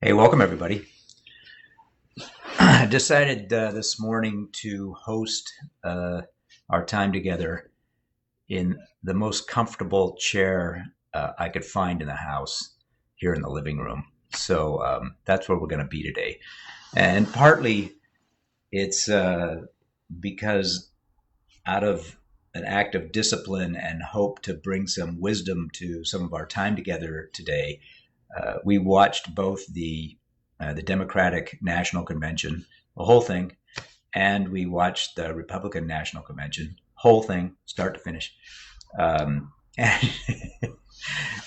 Hey, welcome everybody. I decided this morning to host our time together in the most comfortable chair I could find in the house here in the living room. So that's where we're going to be today. And partly it's because out of an act of discipline and hope to bring some wisdom to some of our time together today, we watched both the Democratic National Convention, the whole thing, and we watched the Republican National Convention, whole thing, start to finish. And,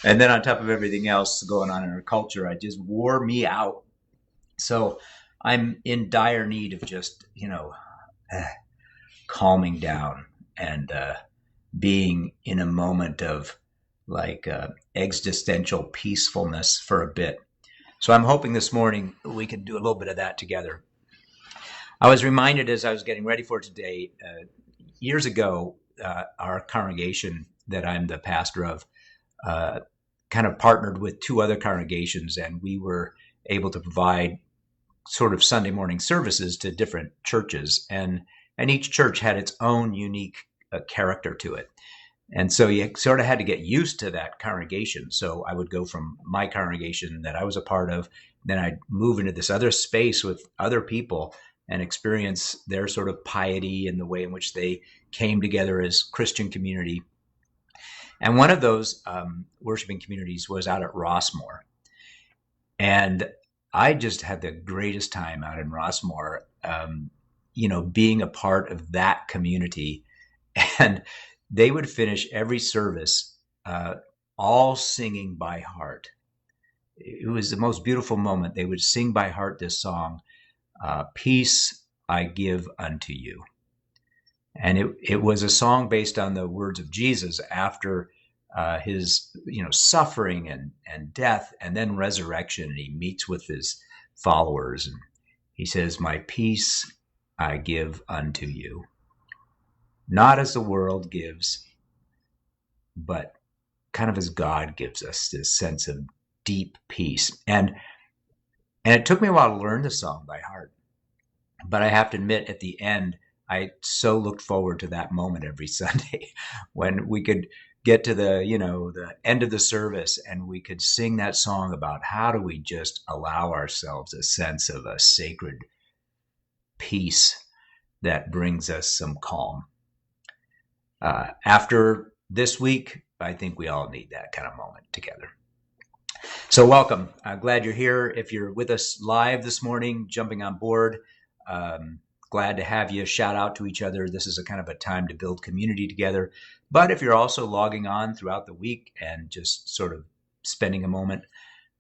and then on top of everything else going on in our culture, it just wore me out. So I'm in dire need of just, calming down and being in a moment of existential peacefulness for a bit. So I'm hoping this morning we can do a little bit of that together. I was reminded as I was getting ready for today, years ago, our congregation that I'm the pastor of kind of partnered with two other congregations, and we were able to provide sort of Sunday morning services to different churches. And each church had its own unique character to it. And so you sort of had to get used to that congregation. So I would go from my congregation that I was a part of, then I'd move into this other space with other people and experience their sort of piety and the way in which they came together as Christian community. And one of those worshiping communities was out at Rossmore. And I just had the greatest time out in Rossmore, being a part of that community. And they would finish every service all singing by heart. It was the most beautiful moment. They would sing by heart this song, Peace I Give Unto You. And it was a song based on the words of Jesus after his suffering and death and then resurrection. And he meets with his followers and he says, my peace I give unto you. Not as the world gives, but kind of as God gives us this sense of deep peace. And it took me a while to learn the song by heart. But I have to admit, at the end, I so looked forward to that moment every Sunday when we could get to the end of the service and we could sing that song about how do we just allow ourselves a sense of a sacred peace that brings us some calm. After this week, I think we all need that kind of moment together. So welcome. Glad you're here. If you're with us live this morning, jumping on board, glad to have you. Shout out to each other. This is a kind of a time to build community together. But if you're also logging on throughout the week and just sort of spending a moment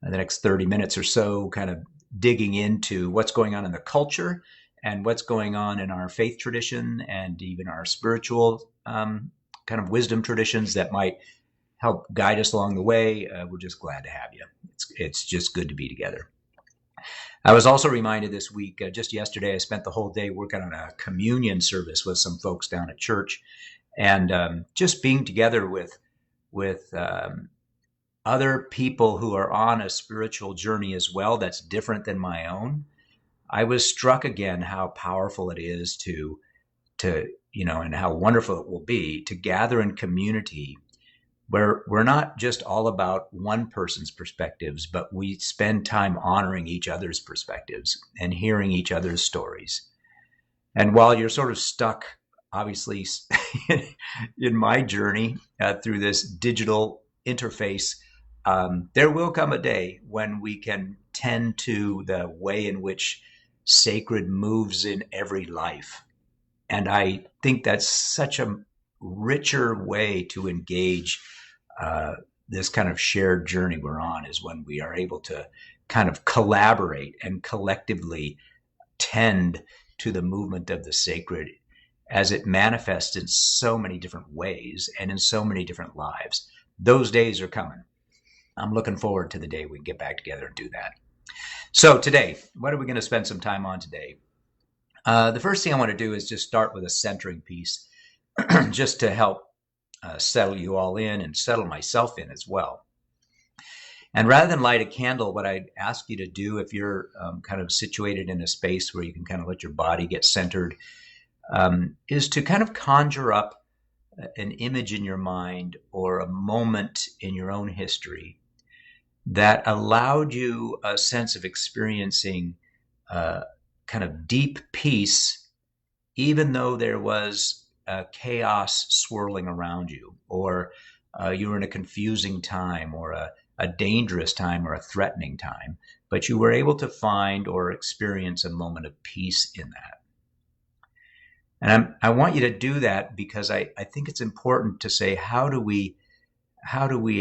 the next 30 minutes or so, kind of digging into what's going on in the culture and what's going on in our faith tradition and even our spiritual kind of wisdom traditions that might help guide us along the way, we're just glad to have you. It's just good to be together. I was also reminded this week, just yesterday, I spent the whole day working on a communion service with some folks down at church, and just being together with other people who are on a spiritual journey as well that's different than my own. I was struck again how powerful it is to and how wonderful it will be to gather in community where we're not just all about one person's perspectives, but we spend time honoring each other's perspectives and hearing each other's stories. And while you're sort of stuck, obviously, in my journey through this digital interface, there will come a day when we can tend to the way in which sacred moves in every life. And I think that's such a richer way to engage this kind of shared journey we're on, is when we are able to kind of collaborate and collectively tend to the movement of the sacred as it manifests in so many different ways and in so many different lives. Those days are coming. I'm looking forward to the day we can get back together and do that. So today, what are we going to spend some time on today? The first thing I want to do is just start with a centering piece just to help settle you all in and settle myself in as well. And rather than light a candle, what I'd ask you to do, if you're kind of situated in a space where you can kind of let your body get centered, is to kind of conjure up an image in your mind or a moment in your own history that allowed you a sense of experiencing kind of deep peace, even though there was chaos swirling around you, or you were in a confusing time, or a dangerous time, or a threatening time, but you were able to find or experience a moment of peace in that. And I want you to do that because I think it's important to say, how do we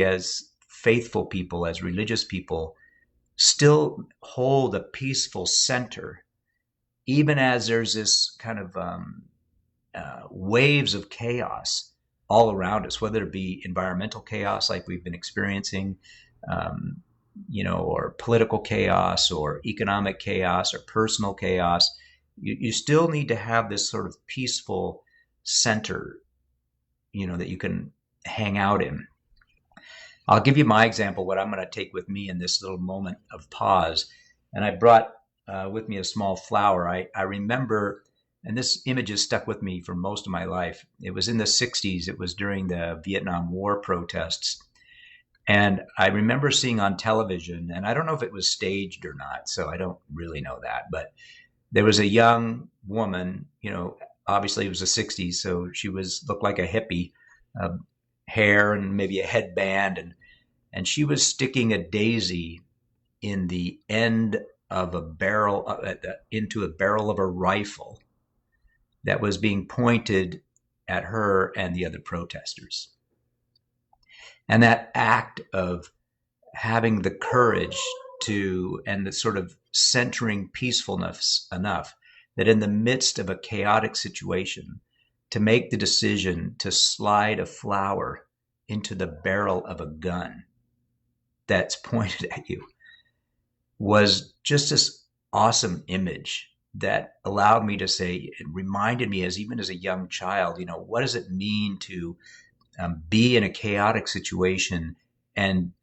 as faithful people, as religious people, still hold a peaceful center, even as there's this kind of waves of chaos all around us, whether it be environmental chaos like we've been experiencing, or political chaos, or economic chaos, or personal chaos. You still need to have this sort of peaceful center, that you can hang out in. I'll give you my example, what I'm going to take with me in this little moment of pause. And I brought with me a small flower. I remember, and this image has stuck with me for most of my life. It was in the 60s. It was during the Vietnam War protests. And I remember seeing on television, and I don't know if it was staged or not, so I don't really know that, but there was a young woman, obviously it was the 60s, so she looked like a hippie, hair and maybe a headband, and she was sticking a daisy in the end of a barrel, into a barrel of a rifle that was being pointed at her and the other protesters. And that act of having the courage and the sort of centering peacefulness enough that in the midst of a chaotic situation, to make the decision to slide a flower into the barrel of a gun that's pointed at you, was just this awesome image that allowed me to say, it reminded me, even as a young child, what does it mean to be in a chaotic situation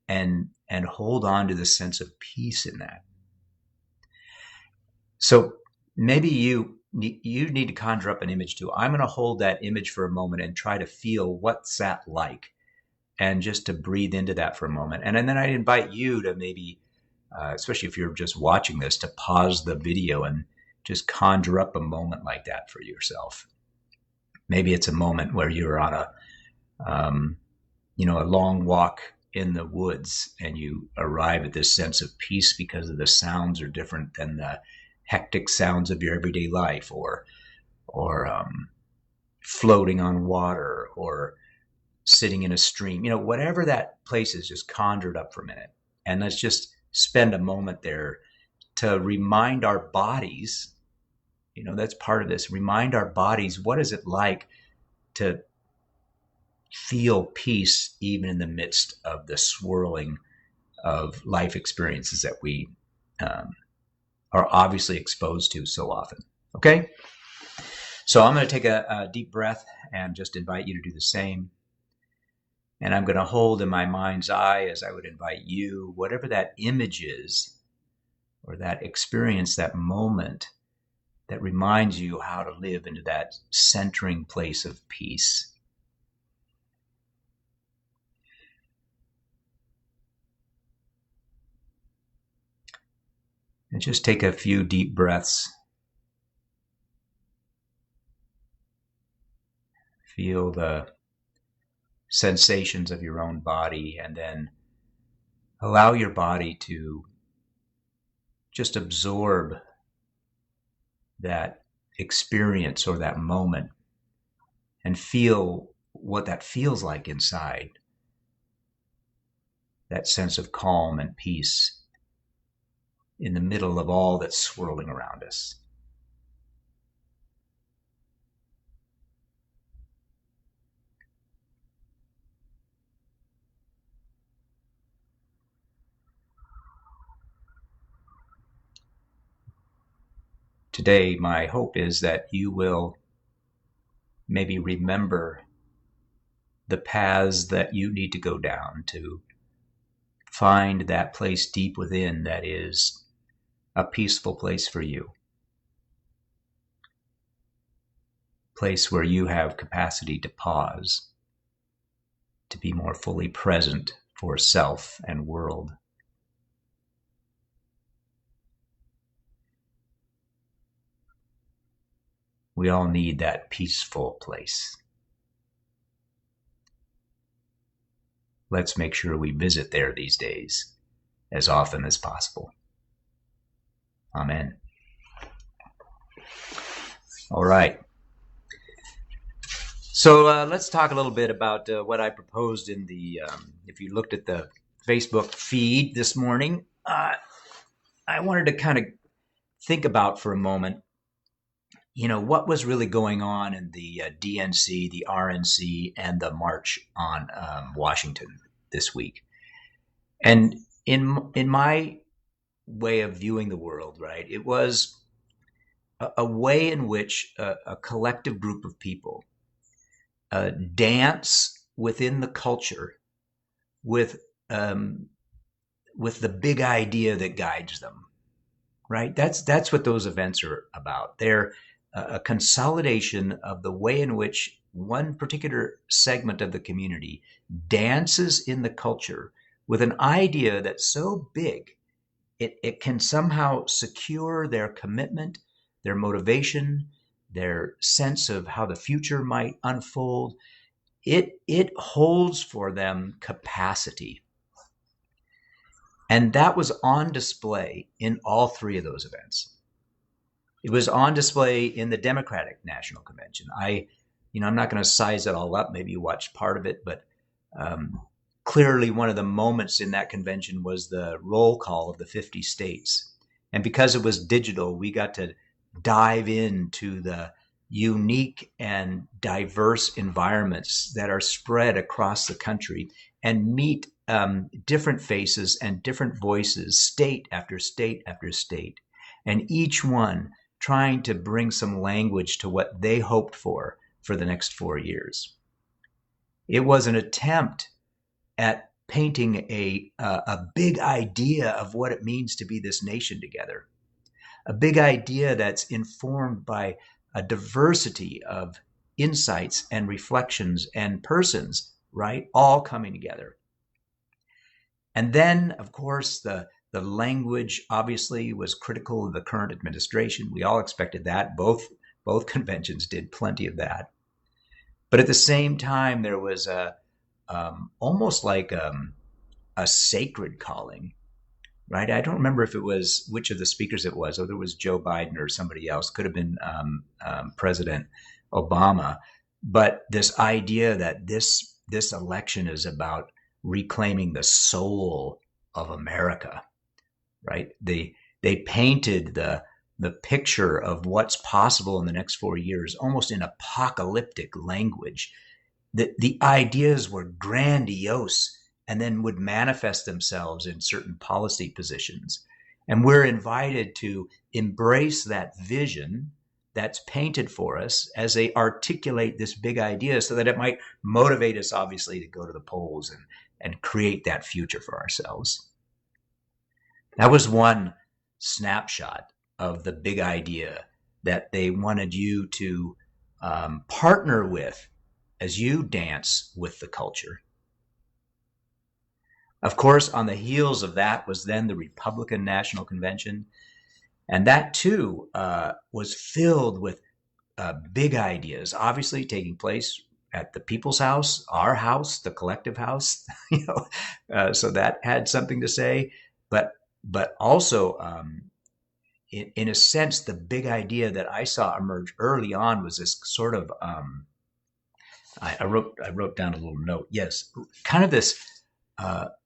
and hold on to the sense of peace in that. So maybe you need to conjure up an image too. I'm going to hold that image for a moment and try to feel what's that like, and just to breathe into that for a moment. And then I invite you to maybe, especially if you're just watching this, to pause the video and just conjure up a moment like that for yourself. Maybe it's a moment where you're on a long walk in the woods, and you arrive at this sense of peace because of the sounds are different than the hectic sounds of your everyday life, or floating on water, or sitting in a stream, whatever that place is, just conjured up for a minute. And let's just spend a moment there to remind our bodies, that's part of this, remind our bodies, what is it like to feel peace even in the midst of the swirling of life experiences that we are obviously exposed to so often. Okay? So I'm going to take a deep breath and just invite you to do the same. And I'm going to hold in my mind's eye, as I would invite you, whatever that image is, or that experience, that moment that reminds you how to live into that centering place of peace. And just take a few deep breaths. Feel the sensations of your own body, and then allow your body to just absorb that experience or that moment, and feel what that feels like inside. That sense of calm and peace in the middle of all that's swirling around us. Today, my hope is that you will maybe remember the paths that you need to go down to find that place deep within that is a peaceful place for you. Place where you have capacity to pause, to be more fully present for self and world. We all need that peaceful place. Let's make sure we visit there these days as often as possible. Amen. All right. So let's talk a little bit about what I proposed in the, if you looked at the Facebook feed this morning, I wanted to kind of think about for a moment, what was really going on in the DNC, the RNC, and the March on Washington this week. And in my way of viewing the world, right, it was a way in which a collective group of people dance within the culture with the big idea that guides them, right? That's what those events are about. They're a consolidation of the way in which one particular segment of the community dances in the culture with an idea that's so big, it can somehow secure their commitment, their motivation, their sense of how the future might unfold. It holds for them capacity. And that was on display in all three of those events. It was on display in the Democratic National Convention. I'm not going to size it all up. Maybe you watched part of it, but clearly one of the moments in that convention was the roll call of the 50 states. And because it was digital, we got to dive into the unique and diverse environments that are spread across the country and meet different faces and different voices, state after state after state, and each one trying to bring some language to what they hoped for the next 4 years. It was an attempt at painting a big idea of what it means to be this nation together, a big idea that's informed by a diversity of insights and reflections and persons, right, all coming together. And then, of course, the language obviously was critical of the current administration. We all expected that. Both conventions did plenty of that. But at the same time, there was almost like a sacred calling, right? I don't remember if it was which of the speakers it was, whether it was Joe Biden or somebody else. Could have been President Obama. But this idea that this election is about reclaiming the soul of America, right? They painted the picture of what's possible in the next 4 years almost in apocalyptic language. The ideas were grandiose and then would manifest themselves in certain policy positions. And we're invited to embrace that vision that's painted for us as they articulate this big idea so that it might motivate us, obviously, to go to the polls and create that future for ourselves. That was one snapshot of the big idea that they wanted you to partner with as you dance with the culture. Of course, on the heels of that was then the Republican National Convention. And that, too, was filled with big ideas, obviously taking place at the People's House, our house, the collective house. So that had something to say. But also, in a sense, the big idea that I saw emerge early on was this sort of, I wrote down a little note. Yes, kind of this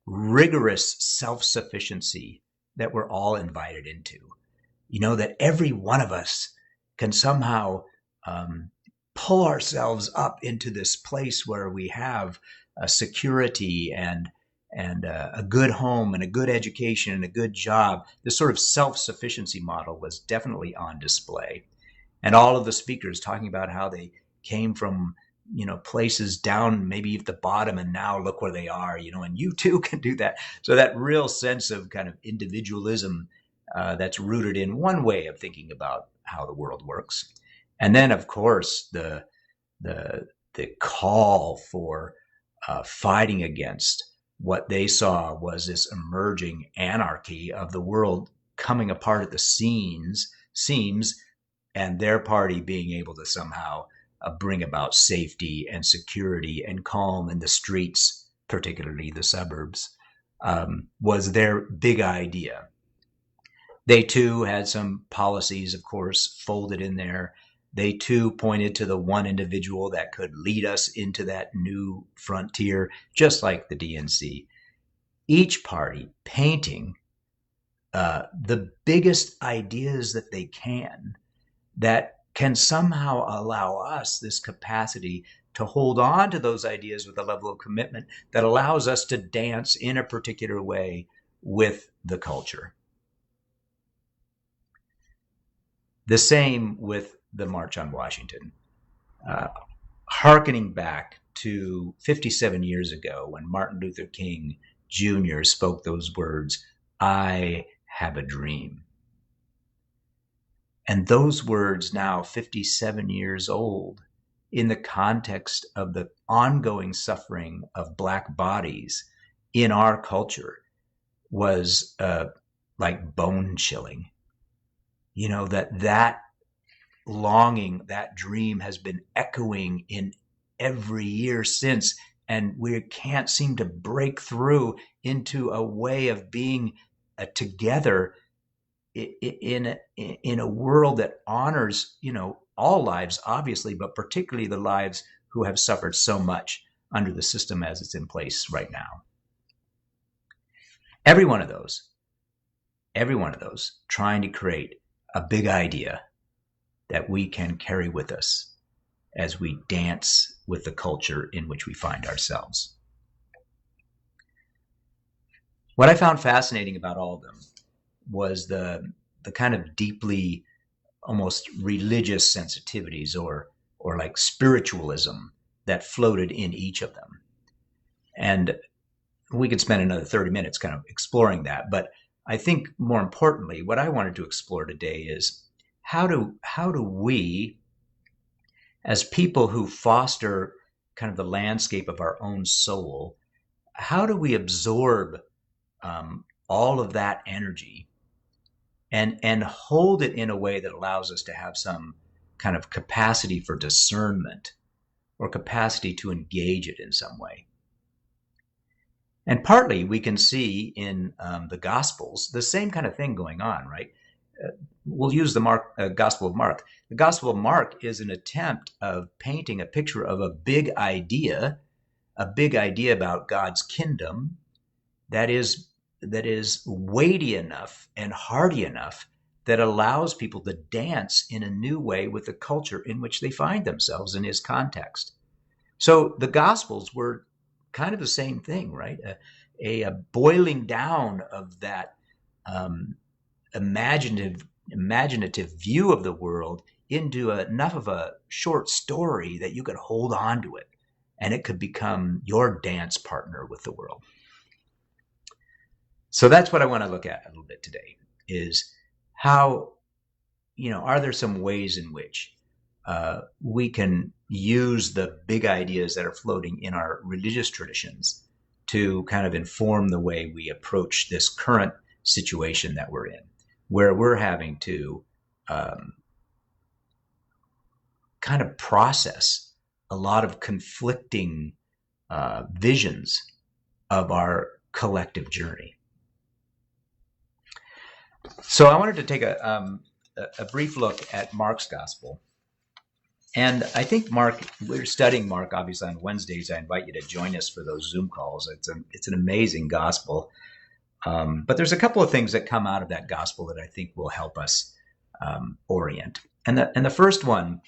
rigorous self-sufficiency that we're all invited into. That every one of us can somehow pull ourselves up into this place where we have a security and a good home and a good education and a good job. This sort of self-sufficiency model was definitely on display. And all of the speakers talking about how they came from places down maybe at the bottom, and now look where they are, and you too can do that. So that real sense of kind of individualism that's rooted in one way of thinking about how the world works. And then, of course, the call for fighting against what they saw was this emerging anarchy of the world coming apart at the seams, and their party being able to somehow bring about safety and security and calm in the streets, particularly the suburbs, was their big idea. They too had some policies, of course, folded in there. They too pointed to the one individual that could lead us into that new frontier, just like the DNC. Each party painting the biggest ideas that they that can somehow allow us this capacity to hold on to those ideas with a level of commitment that allows us to dance in a particular way with the culture. The same with the March on Washington. Hearkening back to 57 years ago when Martin Luther King Jr. spoke those words, "I have a dream." And those words, now 57 years old, in the context of the ongoing suffering of Black bodies in our culture, was like bone chilling. That longing, that dream has been echoing in every year since, and we can't seem to break through into a way of being together in a world that honors, all lives, obviously, but particularly the lives who have suffered so much under the system as it's in place right now. Every one of those trying to create a big idea that we can carry with us as we dance with the culture in which we find ourselves. What I found fascinating about all of them was the kind of deeply almost religious sensitivities or like spiritualism that floated in each of them. And we could spend another 30 minutes kind of exploring that. But I think more importantly, what I wanted to explore today is how do we, as people who foster kind of the landscape of our own soul, how do we absorb all of that energy and hold it in a way that allows us to have some kind of capacity for discernment or capacity to engage it in some way? And partly we can see in the Gospels the same kind of thing going on, right? We'll use the Gospel of Mark. The Gospel of Mark is an attempt of painting a picture of a big idea about God's kingdom that is weighty enough and hardy enough that allows people to dance in a new way with the culture in which they find themselves in his context. So the Gospels were kind of the same thing, right? A boiling down of that imaginative view of the world into enough of a short story that you could hold on to it and it could become your dance partner with the world. So that's what I want to look at a little bit today, is how, are there some ways in which we can use the big ideas that are floating in our religious traditions to kind of inform the way we approach this current situation that we're in, where we're having to kind of process a lot of conflicting visions of our collective journey. So I wanted to take a brief look at Mark's gospel. And I think we're studying Mark, obviously, on Wednesdays. I invite you to join us for those Zoom calls. It's an amazing gospel. But there's a couple of things that come out of that gospel that I think will help us orient. And the first one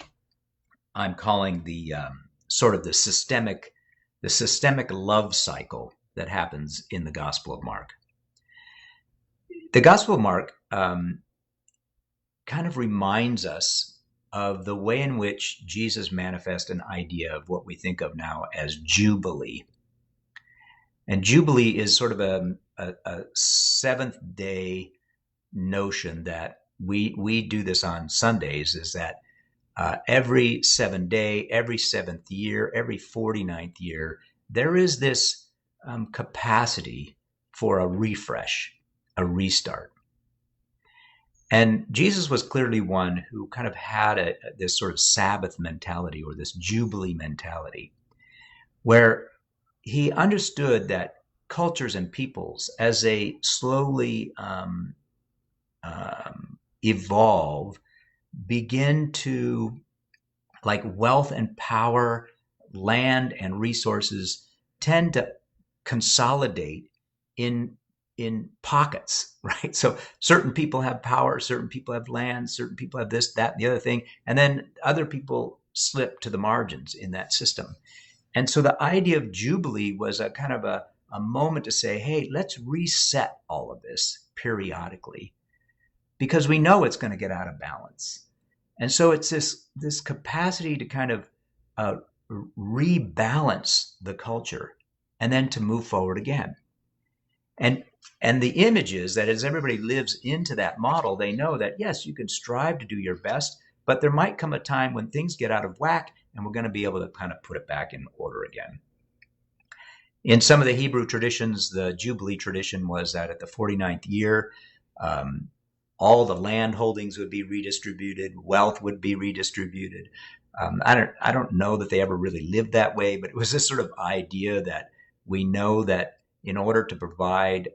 I'm calling the sort of the systemic love cycle that happens in the Gospel of Mark. The Gospel of Mark kind of reminds us of the way in which Jesus manifests an idea of what we think of now as Jubilee. And Jubilee is sort of a seventh day notion that we do this on Sundays, is that every 7 day, every seventh year, every 49th year, there is this capacity for a refresh, a restart. And Jesus was clearly one who kind of had this sort of Sabbath mentality, or this Jubilee mentality, where he understood that cultures and peoples, as they slowly evolve, begin to, like wealth and power, land and resources, tend to consolidate in pockets, right? So certain people have power, certain people have land, certain people have this, that, and the other thing, and then other people slip to the margins in that system. And so the idea of Jubilee was a kind of a moment to say, hey, let's reset all of this periodically, because we know it's going to get out of balance. And so it's this capacity to kind of rebalance the culture and then to move forward again. And the image is that as everybody lives into that model, they know that, yes, you can strive to do your best, but there might come a time when things get out of whack, and we're going to be able to kind of put it back in order again. In some of the Hebrew traditions, the Jubilee tradition was that at the 49th year, all the land holdings would be redistributed, wealth would be redistributed. I don't know that they ever really lived that way, but it was this sort of idea that we know that in order to provide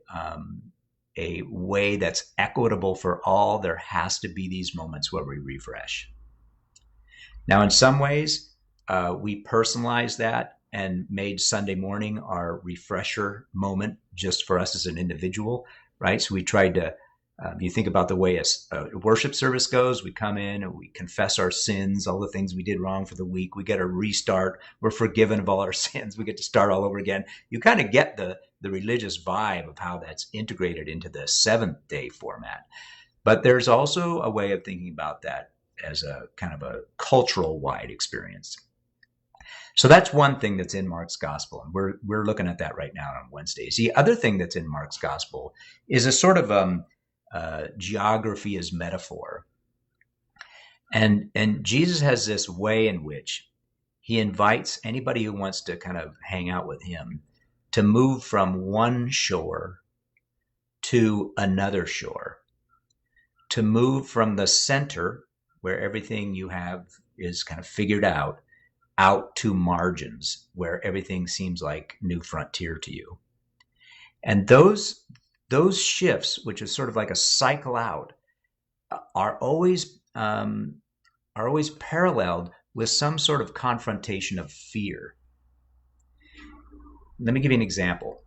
a way that's equitable for all, there has to be these moments where we refresh. Now, in some ways, we personalized that and made Sunday morning our refresher moment just for us as an individual, right? So we tried to, you think about the way a worship service goes, we come in and we confess our sins, all the things we did wrong for the week. We get a restart. We're forgiven of all our sins. We get to start all over again. You kind of get the religious vibe of how that's integrated into the seventh day format. But there's also a way of thinking about that as a kind of a cultural wide experience. So that's one thing that's in Mark's gospel, and we're looking at that right now on Wednesdays. The other thing that's in Mark's gospel is a sort of geography as metaphor. And Jesus has this way in which he invites anybody who wants to kind of hang out with him to move from one shore to another shore, to move from the center where everything you have is kind of figured out to margins where everything seems like new frontier to you. And those shifts, which is sort of like a cycle out, are always paralleled with some sort of confrontation of fear. Let me give you an example.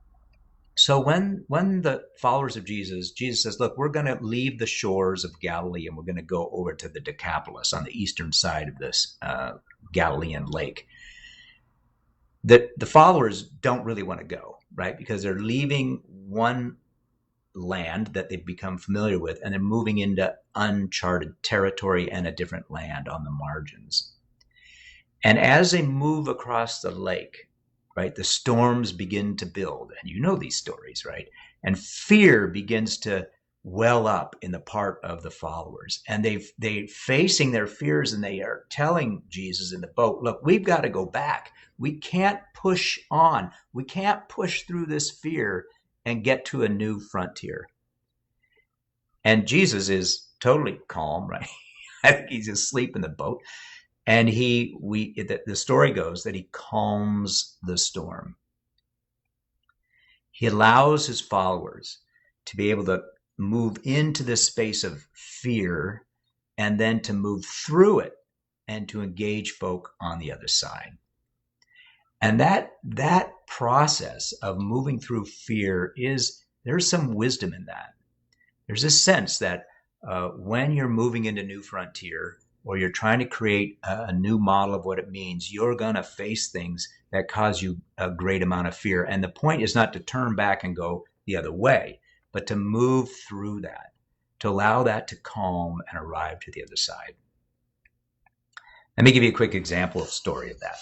So when the followers of Jesus says, look, we're going to leave the shores of Galilee and we're going to go over to the Decapolis on the eastern side of this Galilean lake. The followers don't really want to go, right? Because they're leaving one land that they've become familiar with and they're moving into uncharted territory and a different land on the margins. And as they move across the lake, right, the storms begin to build, and you know these stories, right? And fear begins to well up in the part of the followers, and they facing their fears, and they are telling Jesus in the boat, look, we've got to go back. We can't push on. We can't push through this fear and get to a new frontier. And Jesus is totally calm, right? I think he's asleep in the boat. And the story goes that he calms the storm. He allows his followers to be able to move into this space of fear and then to move through it and to engage folk on the other side. And that process of moving through fear there's some wisdom in that. There's a sense that when you're moving into new frontier, or you're trying to create a new model of what it means, you're going to face things that cause you a great amount of fear. And the point is not to turn back and go the other way, but to move through that, to allow that to calm and arrive to the other side. Let me give you a quick example of story of that.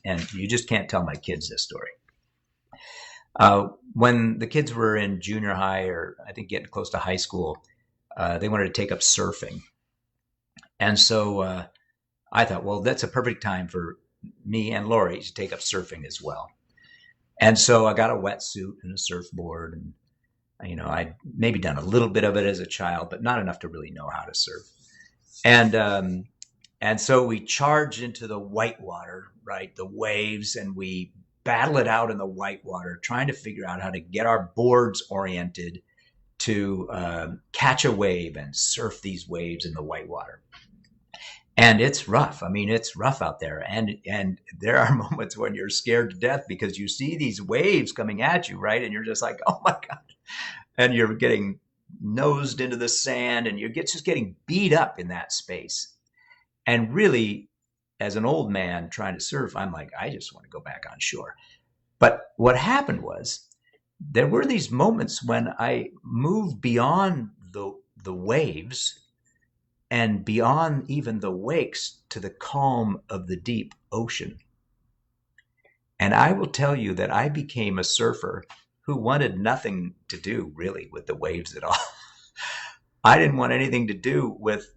And you just can't tell my kids this story. When the kids were in junior high, or I think getting close to high school, they wanted to take up surfing. And so I thought, well, that's a perfect time for me and Lori to take up surfing as well. And so I got a wetsuit and a surfboard, and I'd maybe done a little bit of it as a child, but not enough to really know how to surf. And so we charged into the whitewater, right, the waves, and we battle it out in the whitewater, trying to figure out how to get our boards oriented to catch a wave and surf these waves in the whitewater. And it's rough. I mean, it's rough out there. And there are moments when you're scared to death because you see these waves coming at you, right? And you're just like, oh my God. And you're getting nosed into the sand, and you're just getting beat up in that space. And really, as an old man trying to surf, I'm like, I just want to go back on shore. But what happened was there were these moments when I moved beyond the waves and beyond even the wakes to the calm of the deep ocean. And I will tell you that I became a surfer who wanted nothing to do really with the waves at all. I didn't want anything to do with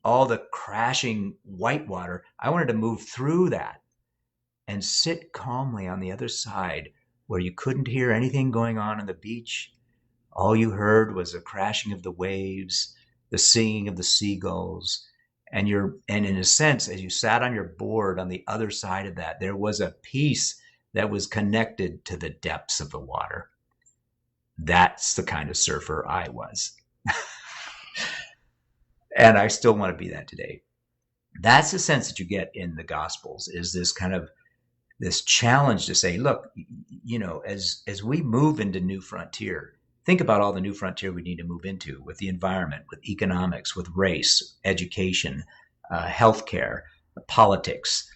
all the crashing whitewater. I wanted to move through that and sit calmly on the other side where you couldn't hear anything going on the beach. All you heard was the crashing of the waves, the singing of the seagulls. And in a sense, as you sat on your board on the other side of that, there was a peace that was connected to the depths of the water. That's the kind of surfer I was. And I still want to be that today. That's the sense that you get in the Gospels, is this kind of this challenge to say, look, as we move into new frontier, think about all the new frontier we need to move into with the environment, with economics, with race, education, healthcare, politics,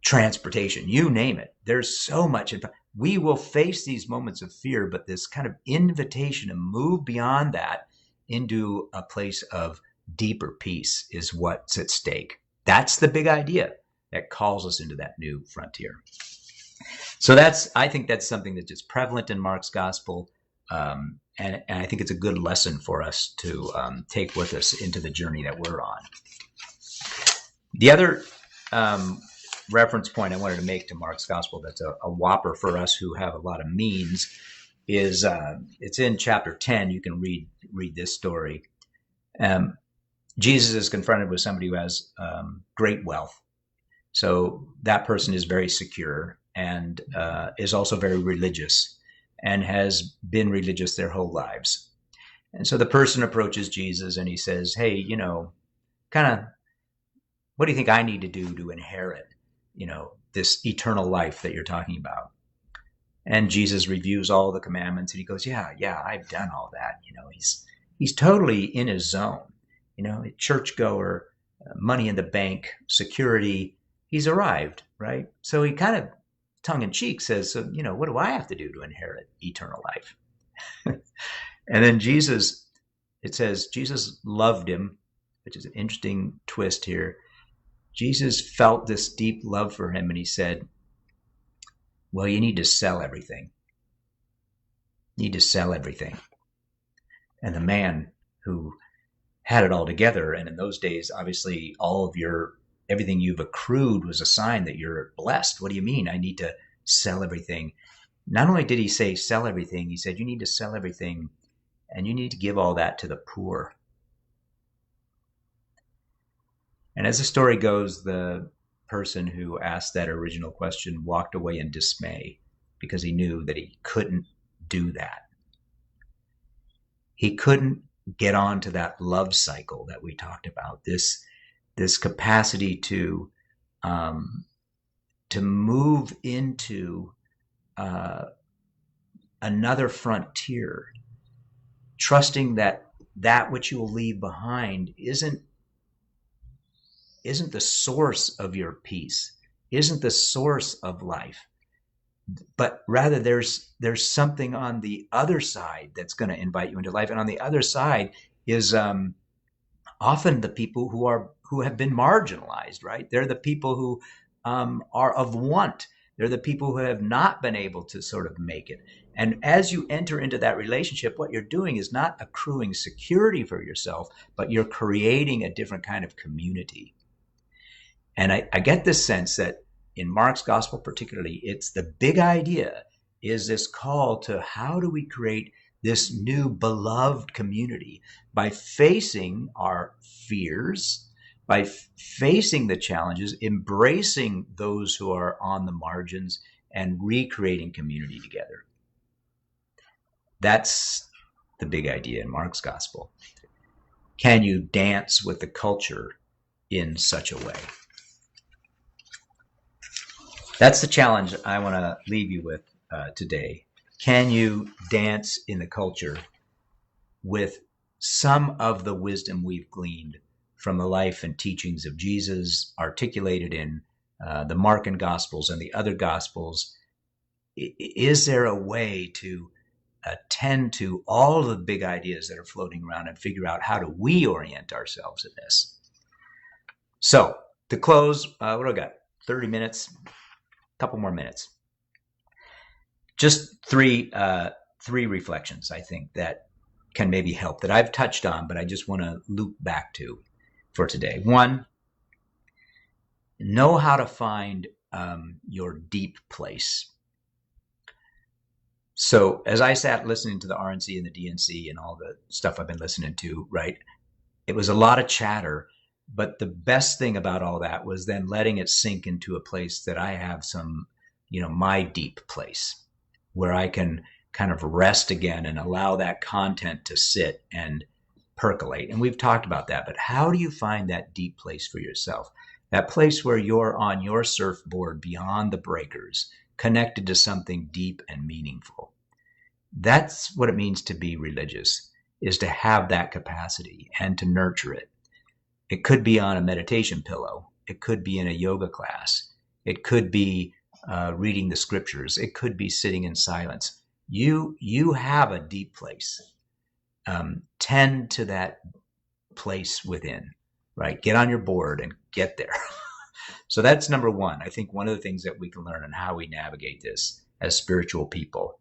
transportation, you name it. There's so much. We will face these moments of fear, but this kind of invitation to move beyond that into a place of deeper peace is what's at stake. That's the big idea that calls us into that new frontier. So I think that's something that's just prevalent in Mark's gospel. And I think it's a good lesson for us to take with us into the journey that we're on. The other reference point I wanted to make to Mark's gospel that's a whopper for us who have a lot of means is it's in chapter 10. You can read this story. Jesus is confronted with somebody who has great wealth. So that person is very secure and is also very religious and has been religious their whole lives. And so the person approaches Jesus and he says, hey, what do you think I need to do to inherit, this eternal life that you're talking about? And Jesus reviews all the commandments and he goes, yeah, I've done all that. He's totally in his zone, a churchgoer, money in the bank, security. He's arrived, right? So he kind of tongue in cheek says, so, what do I have to do to inherit eternal life? And then it says Jesus loved him, which is an interesting twist here. Jesus felt this deep love for him and he said, well, you need to sell everything. You need to sell everything. And the man who had it all together, and in those days, obviously, everything you've accrued was a sign that you're blessed. What do you mean? I need to sell everything. Not only did he say sell everything, he said you need to sell everything and you need to give all that to the poor. And as the story goes, the person who asked that original question walked away in dismay because he knew that he couldn't do that. He couldn't get on to that love cycle that we talked about, this capacity to move into another frontier, trusting that which you will leave behind isn't the source of your peace, isn't the source of life, but rather there's something on the other side that's going to invite you into life. And on the other side is often the people who have been marginalized, right? They're the people who are of want. They're the people who have not been able to sort of make it. And as you enter into that relationship, what you're doing is not accruing security for yourself, but you're creating a different kind of community. And I get this sense that in Mark's gospel particularly, it's the big idea is this call to how do we create this new beloved community by facing our fears, by facing the challenges, embracing those who are on the margins, and recreating community together. That's the big idea in Mark's gospel. Can you dance with the culture in such a way? That's the challenge I want to leave you with today. Can you dance in the culture with some of the wisdom we've gleaned from the life and teachings of Jesus articulated in the Markan Gospels and the other Gospels? Is there a way to attend to all of the big ideas that are floating around and figure out how do we orient ourselves in this? So to close, what do I got? 30 minutes, a couple more minutes. Just three reflections, I think, that can maybe help, that I've touched on, but I just want to loop back to for today. One, know how to find your deep place. So as I sat listening to the RNC and the DNC and all the stuff I've been listening to, right, it was a lot of chatter, but the best thing about all that was then letting it sink into a place that I have some, my deep place where I can kind of rest again and allow that content to sit and percolate. And we've talked about that, but how do you find that deep place for yourself? That place where you're on your surfboard beyond the breakers, connected to something deep and meaningful. That's what it means to be religious, is to have that capacity and to nurture it. It could be on a meditation pillow. It could be in a yoga class. It could be reading the scriptures. It could be sitting in silence. You have a deep place. Tend to that place within, right? Get on your board and get there. So that's number one. I think one of the things that we can learn on how we navigate this as spiritual people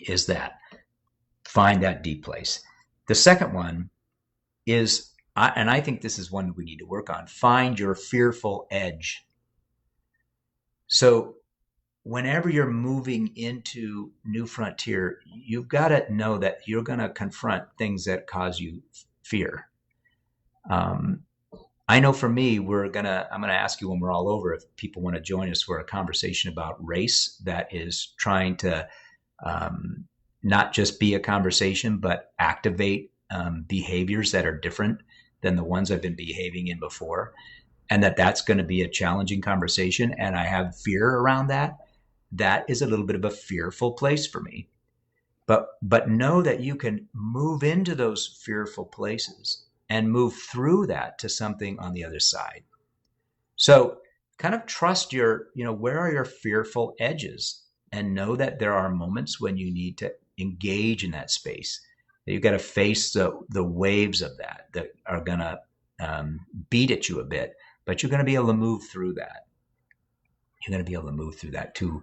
is that find that deep place. The second one is, and I think this is one we need to work on, find your fearful edge. So whenever you're moving into new frontier, you've got to know that you're going to confront things that cause you fear. I know for me, I'm going to ask you when we're all over if people want to join us for a conversation about race that is trying to not just be a conversation, but activate behaviors that are different than the ones I've been behaving in before. And that's going to be a challenging conversation. And I have fear around that. That is a little bit of a fearful place for me. But know that you can move into those fearful places and move through that to something on the other side. So kind of trust where are your fearful edges, and know that there are moments when you need to engage in that space. That you've got to face the waves of that are going to beat at you a bit, but you're going to be able to move through that. You're going to be able to move through that to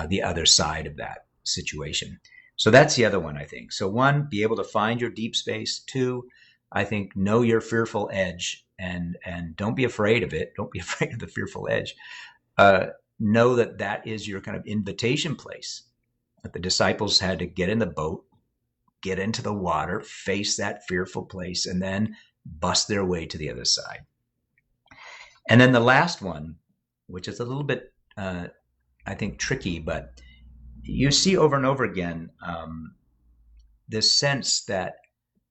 the other side of that situation. So that's the other one, I think. So one, be able to find your deep space. Two, I think know your fearful edge and don't be afraid of it. Don't be afraid of the fearful edge. Know that is your kind of invitation place. That the disciples had to get in the boat, get into the water, face that fearful place, and then bust their way to the other side. And then the last one, which is a little bit, I think, tricky, but you see over and over again this sense that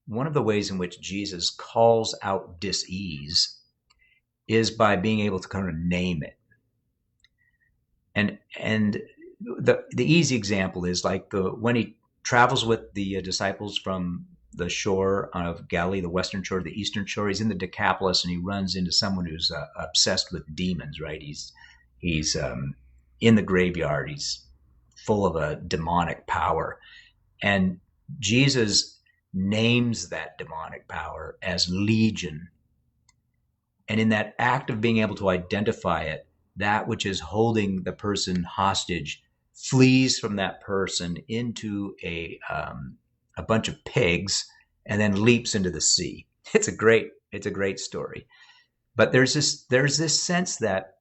one of the ways in which Jesus calls out dis-ease is by being able to kind of name it. And the easy example is like when he travels with the disciples from the shore of Galilee, the western shore to the eastern shore. He's in the Decapolis and he runs into someone who's obsessed with demons, right? He's in the graveyard. He's full of a demonic power. And Jesus names that demonic power as Legion. And in that act of being able to identify it, that which is holding the person hostage flees from that person into a bunch of pigs and then leaps into the sea. It's a great story. But there's this sense that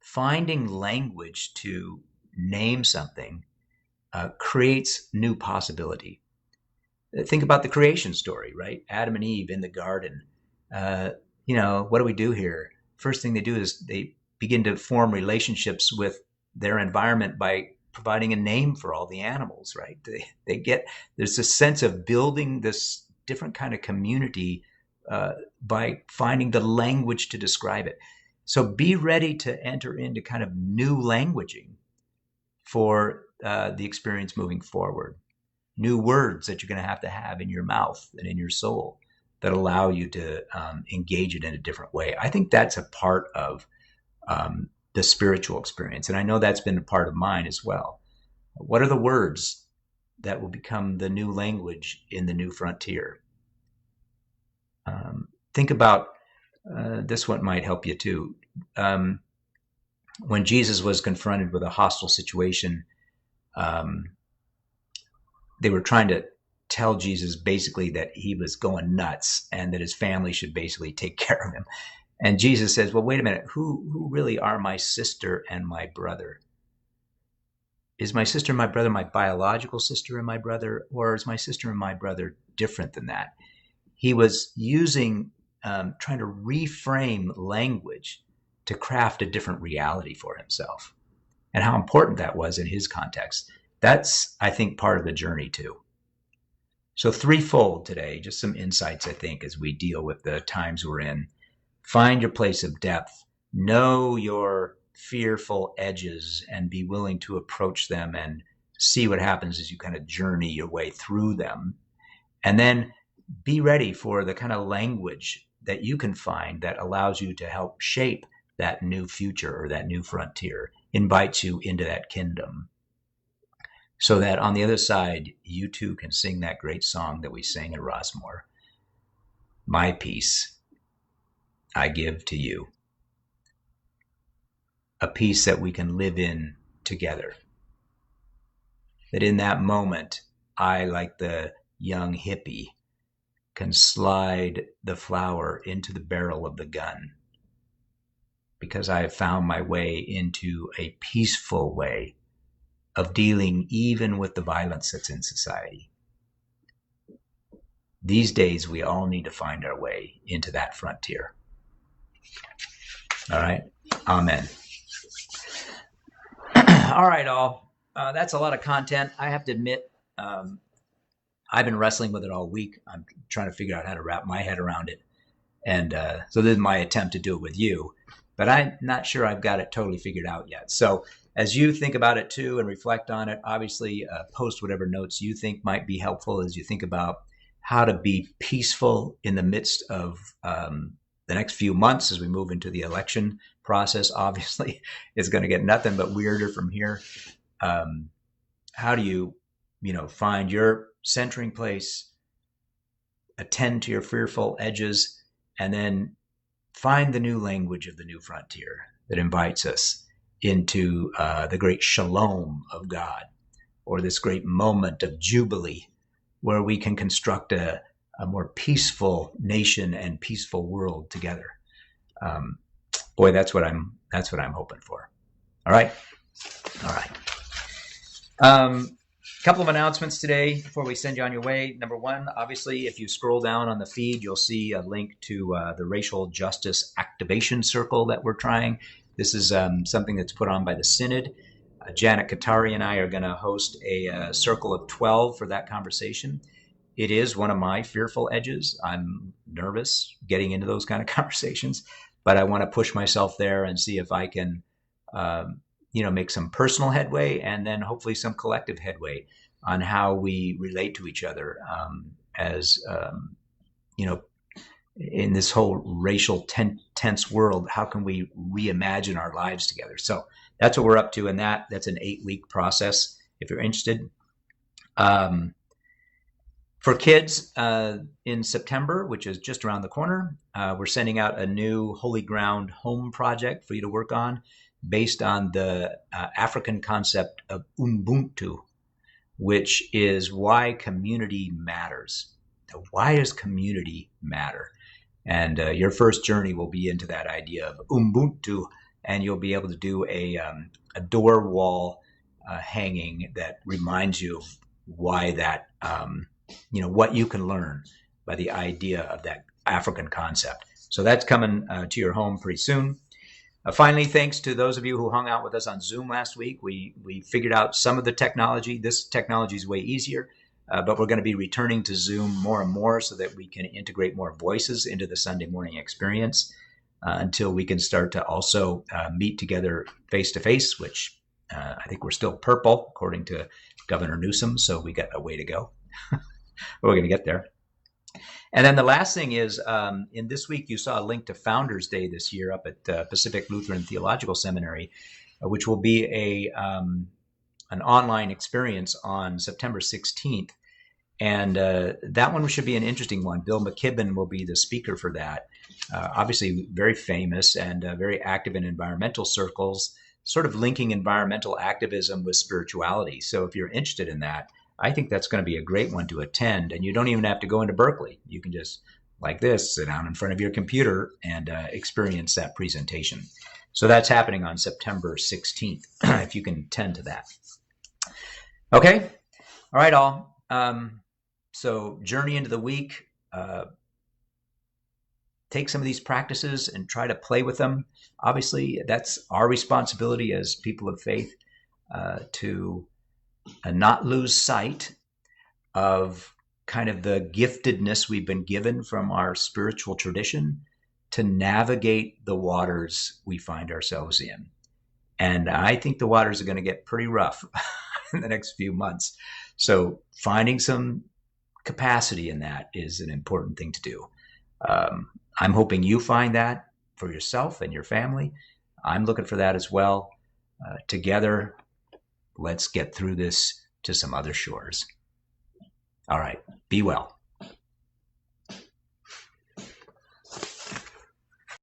finding language to name something creates new possibility. Think about the creation story, right? Adam and Eve in the garden. What do we do here? First thing they do is they begin to form relationships with their environment by providing a name for all the animals, right? There's a sense of building this different kind of community by finding the language to describe it. So be ready to enter into kind of new languaging for the experience moving forward. New words that you're going to have in your mouth and in your soul that allow you to engage it in a different way. I think that's a part of the spiritual experience. And I know that's been a part of mine as well. What are the words that will become the new language in the new frontier? Think about this one might help you too. When Jesus was confronted with a hostile situation, they were trying to tell Jesus basically that he was going nuts and that his family should basically take care of him. And Jesus says, well, wait a minute, who really are my sister and my brother? Is my sister and my brother my biological sister and my brother, or is my sister and my brother different than that? He was using, trying to reframe language to craft a different reality for himself, and how important that was in his context. That's, I think, part of the journey too. So threefold today, just some insights, I think, as we deal with the times we're in. Find your place of depth. Know your fearful edges and be willing to approach them and see what happens as you kind of journey your way through them. And then be ready for the kind of language that you can find that allows you to help shape that new future or that new frontier, invites you into that kingdom, so that on the other side, you too can sing that great song that we sang at Rossmore. My peace I give to you. A peace that we can live in together. That in that moment, I, like the young hippie, can slide the flower into the barrel of the gun, because I have found my way into a peaceful way of dealing even with the violence that's in society. These days, we all need to find our way into that frontier. All right? Amen. All right, all. That's a lot of content. I have to admit, I've been wrestling with it all week. I'm trying to figure out how to wrap my head around it. And so this is my attempt to do it with you. But I'm not sure I've got it totally figured out yet. So as you think about it too and reflect on it, obviously post whatever notes you think might be helpful as you think about how to be peaceful in the midst of the next few months as we move into the election process. Obviously, it's going to get nothing but weirder from here. How do you find your centering place, attend to your fearful edges, and then find the new language of the new frontier that invites us into the great shalom of God, or this great moment of jubilee where we can construct a more peaceful nation and peaceful world together. Boy, that's what I'm hoping for. All right. Couple of announcements today before we send you on your way. Number one, obviously, if you scroll down on the feed, you'll see a link to the Racial Justice Activation Circle that we're trying. This is something that's put on by the Synod. Janet Katari and I are going to host a circle of 12 for that conversation. It is one of my fearful edges. I'm nervous getting into those kind of conversations, but I want to push myself there and see if I can make some personal headway and then hopefully some collective headway on how we relate to each other in this whole racial tense world. How can we reimagine our lives together? So that's what we're up to, and that's an 8-week process if you're interested. For kids in September, which is just around the corner, we're sending out a new Holy Ground home project for you to work on based on the African concept of Ubuntu, which is why community matters. Why does community matter? And your first journey will be into that idea of Ubuntu, and you'll be able to do a door wall hanging that reminds you of why that, what you can learn by the idea of that African concept. So that's coming to your home pretty soon. Finally, thanks to those of you who hung out with us on Zoom last week. We figured out some of the technology. This technology is way easier, but we're going to be returning to Zoom more and more so that we can integrate more voices into the Sunday morning experience until we can start to also meet together face-to-face, which I think we're still purple, according to Governor Newsom, so we got a way to go. We're going to get there. And then the last thing is, in this week, you saw a link to Founders Day this year up at Pacific Lutheran Theological Seminary, which will be an online experience on September 16th. And that one should be an interesting one. Bill McKibben will be the speaker for that. Obviously very famous and very active in environmental circles, sort of linking environmental activism with spirituality. So if you're interested in that, I think that's going to be a great one to attend. And you don't even have to go into Berkeley. You can just, like this, sit down in front of your computer and experience that presentation. So that's happening on September 16th, if you can attend to that. Okay. All right, all. So journey into the week. Take some of these practices and try to play with them. Obviously, that's our responsibility as people of faith to not lose sight of kind of the giftedness we've been given from our spiritual tradition to navigate the waters we find ourselves in. And I think the waters are going to get pretty rough in the next few months. So finding some capacity in that is an important thing to do. I'm hoping you find that for yourself and your family. I'm looking for that as well. Together, let's get through this to some other shores. All right. Be well.